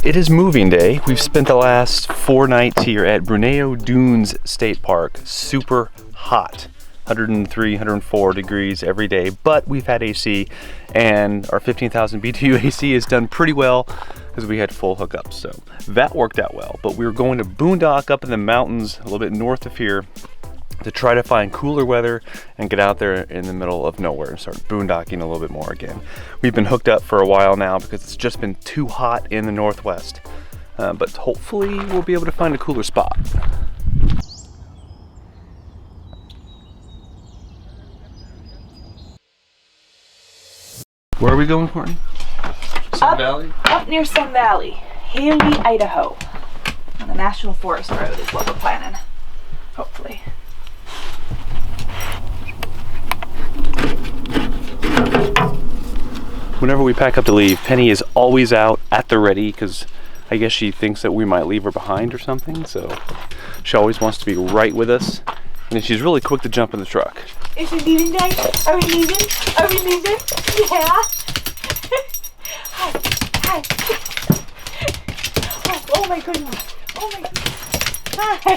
It is moving day. We've spent the last 4 nights here at Bruneau Dunes State Park. Super hot, 103, 104 degrees every day, but we've had AC, and our 15,000 BTU AC has done pretty well because we had full hookups, so that worked out well. But we were going to boondock up in the mountains a little bit north of here to try to find cooler weather and get out there in the middle of nowhere and start boondocking a little bit more again. We've been hooked up for a while now because it's just been too hot in the northwest, but hopefully we'll be able to find a cooler spot. Where are we going, Courtney? Sun Valley? Up near Sun Valley, Haley, Idaho. On the National Forest Road is what we're planning, hopefully. Whenever we pack up to leave, Penny is always out at the ready because I guess she thinks that we might leave her behind or something, so she always wants to be right with us, and she's really quick to jump in the truck. Is it leaving day? Are we leaving? Are we leaving? Yeah. Hi. Hi. Oh my goodness. Oh my goodness. Hi.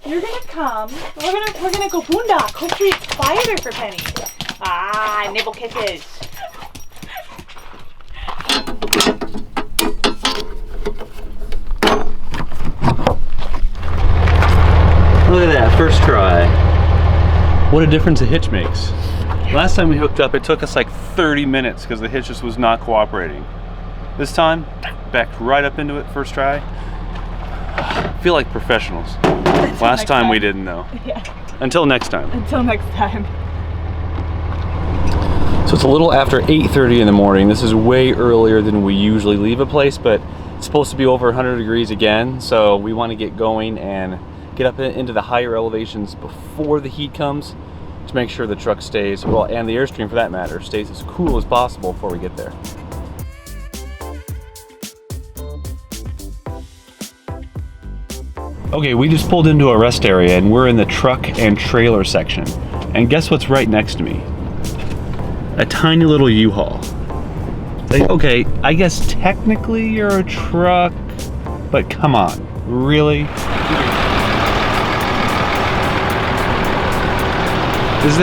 You're gonna come. We're gonna go boondock. Hopefully it's quieter for Penny. Ah, nibble kisses. Look at that, first try. What a difference a hitch makes. Last time we hooked up, it took us like 30 minutes because the hitch just was not cooperating. This time, backed right up into it, first try. I feel like professionals. Last time we didn't know. Yeah. Until next time. Until next time. So it's a little after 8:30 in the morning. This is way earlier than we usually leave a place, but it's supposed to be over 100 degrees again. So we want to get going and get up into the higher elevations before the heat comes to make sure the truck stays, well, and the Airstream for that matter, stays as cool as possible before we get there. Okay, we just pulled into a rest area and we're in the truck and trailer section. And guess what's right next to me? A tiny little U-Haul. Like, okay, I guess technically you're a truck, but come on, really? Is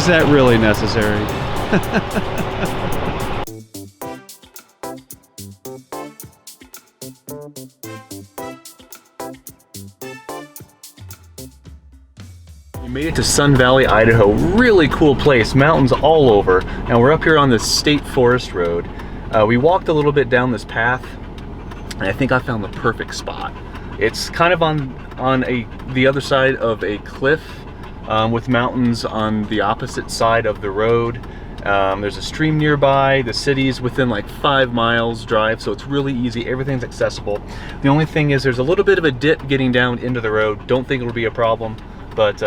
that really necessary? We made it to Sun Valley, Idaho. Really cool place, mountains all over. And we're up here on the State Forest Road. We walked a little bit down this path, and I think I found the perfect spot. It's kind of on the other side of a cliff with mountains on the opposite side of the road. There's a stream nearby. The city's within like 5 miles drive, so it's really easy. Everything's accessible. The only thing is there's a little bit of a dip getting down into the road. Don't think it'll be a problem. But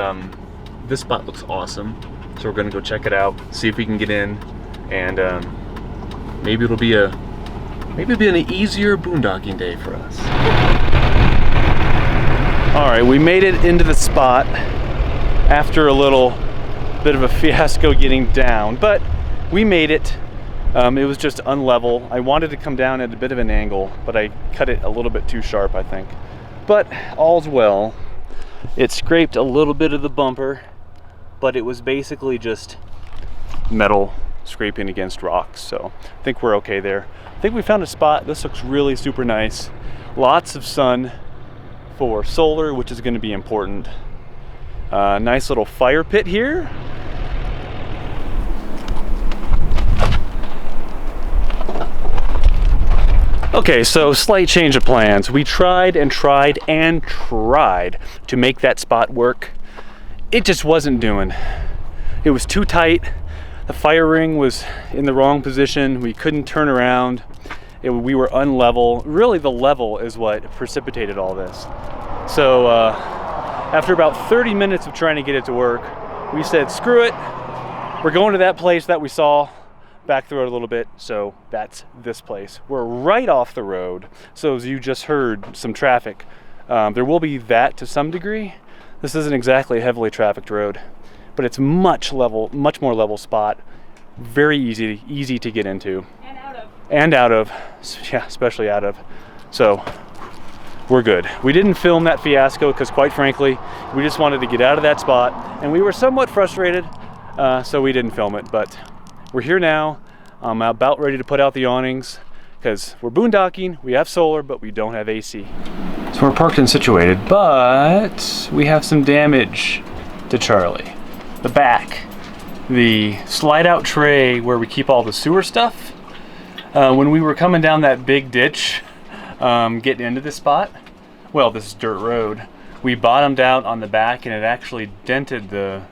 this spot looks awesome, so we're gonna go check it out, see if we can get in, and maybe it'll be an easier boondocking day for us. All right, we made it into the spot after a little bit of a fiasco getting down, but we made it. It was just unlevel. I wanted to come down at a bit of an angle, but I cut it a little bit too sharp, I think. But all's well. It scraped a little bit of the bumper, but it was basically just metal scraping against rocks, so I think we're okay there. I think we found a spot. This looks really super nice. Lots of sun for solar, which is going to be important. Nice little fire pit here. Okay, so slight change of plans. We tried and tried and tried to make that spot work. It just wasn't doing. It was too tight. The fire ring was in the wrong position. We couldn't turn around. We were unlevel. Really, the level is what precipitated all this. So after about 30 minutes of trying to get it to work, we said, screw it. We're going to that place that we saw. Back the road a little bit, so that's this place. We're right off the road, so as you just heard some traffic There will be that to some degree. This isn't exactly a heavily trafficked road, but it's much more level spot. Very easy to get into. And out of. Yeah, especially out of. So we're good. We didn't film that fiasco because, quite frankly, we just wanted to get out of that spot, and we were somewhat frustrated, so we didn't film it. But we're here now. I'm about ready to put out the awnings because we're boondocking. We have solar, but we don't have AC. So we're parked and situated, but we have some damage to Charlie. The back, the slide-out tray where we keep all the sewer stuff. When we were coming down that big ditch, getting into this spot, well, this dirt road, we bottomed out on the back, and it actually dented the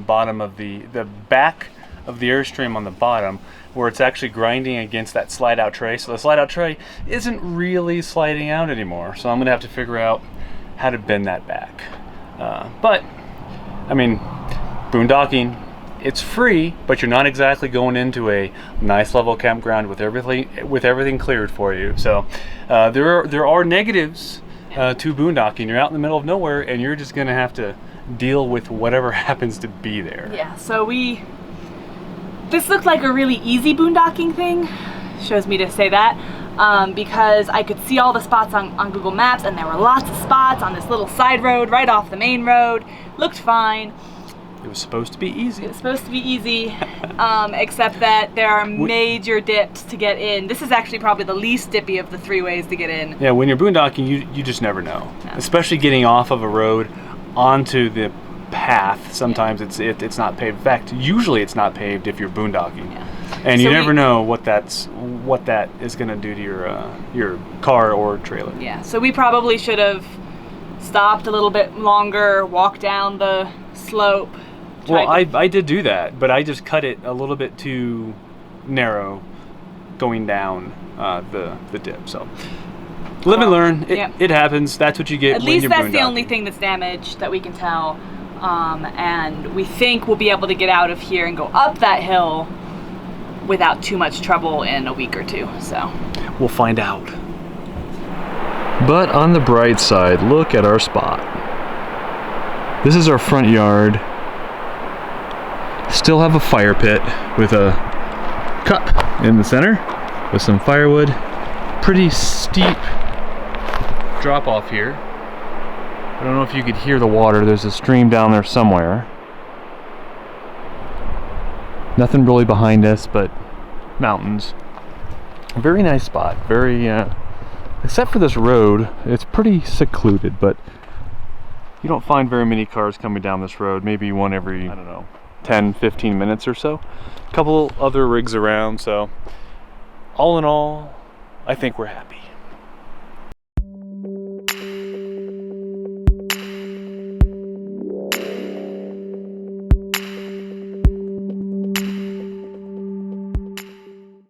bottom of the back of the Airstream on the bottom, where it's actually grinding against that slide-out tray. So the slide-out tray isn't really sliding out anymore. So I'm gonna have to figure out how to bend that back. But I mean, boondocking, it's free, but you're not exactly going into a nice level campground with everything cleared for you. So there are negatives to boondocking. You're out in the middle of nowhere, and you're just gonna have to deal with whatever happens to be there. Yeah. So this looked like a really easy boondocking thing. Shows me to say that because I could see all the spots on Google Maps, and there were lots of spots on this little side road right off the main road. Looked fine. It was supposed to be easy. It was supposed to be easy, except that there are major dips to get in. This is actually probably the least dippy of the 3 ways to get in. Yeah, when you're boondocking, you just never know. No. Especially getting off of a road onto the path. Sometimes it's not paved. In fact, usually it's not paved if you're boondocking. Yeah. And so you never know what that is going to do to your car or trailer. Yeah. So we probably should have stopped a little bit longer, walked down the slope. Well, I did do that, but I just cut it a little bit too narrow going down the dip. So live and learn. It happens. That's what you get. At least that's the only thing that's damaged that we can tell. And we think we'll be able to get out of here and go up that hill without too much trouble in a week or two. So we'll find out. But on the bright side, look at our spot. This is our front yard. Still have a fire pit with a cup in the center with some firewood. Pretty steep drop off here. I don't know if you could hear the water. There's a stream down there somewhere. Nothing really behind us but mountains. A very nice spot. Very, except for this road, it's pretty secluded, but you don't find very many cars coming down this road. Maybe one every, I don't know, 10-15 minutes or so. A couple other rigs around, so all in all, I think we're happy.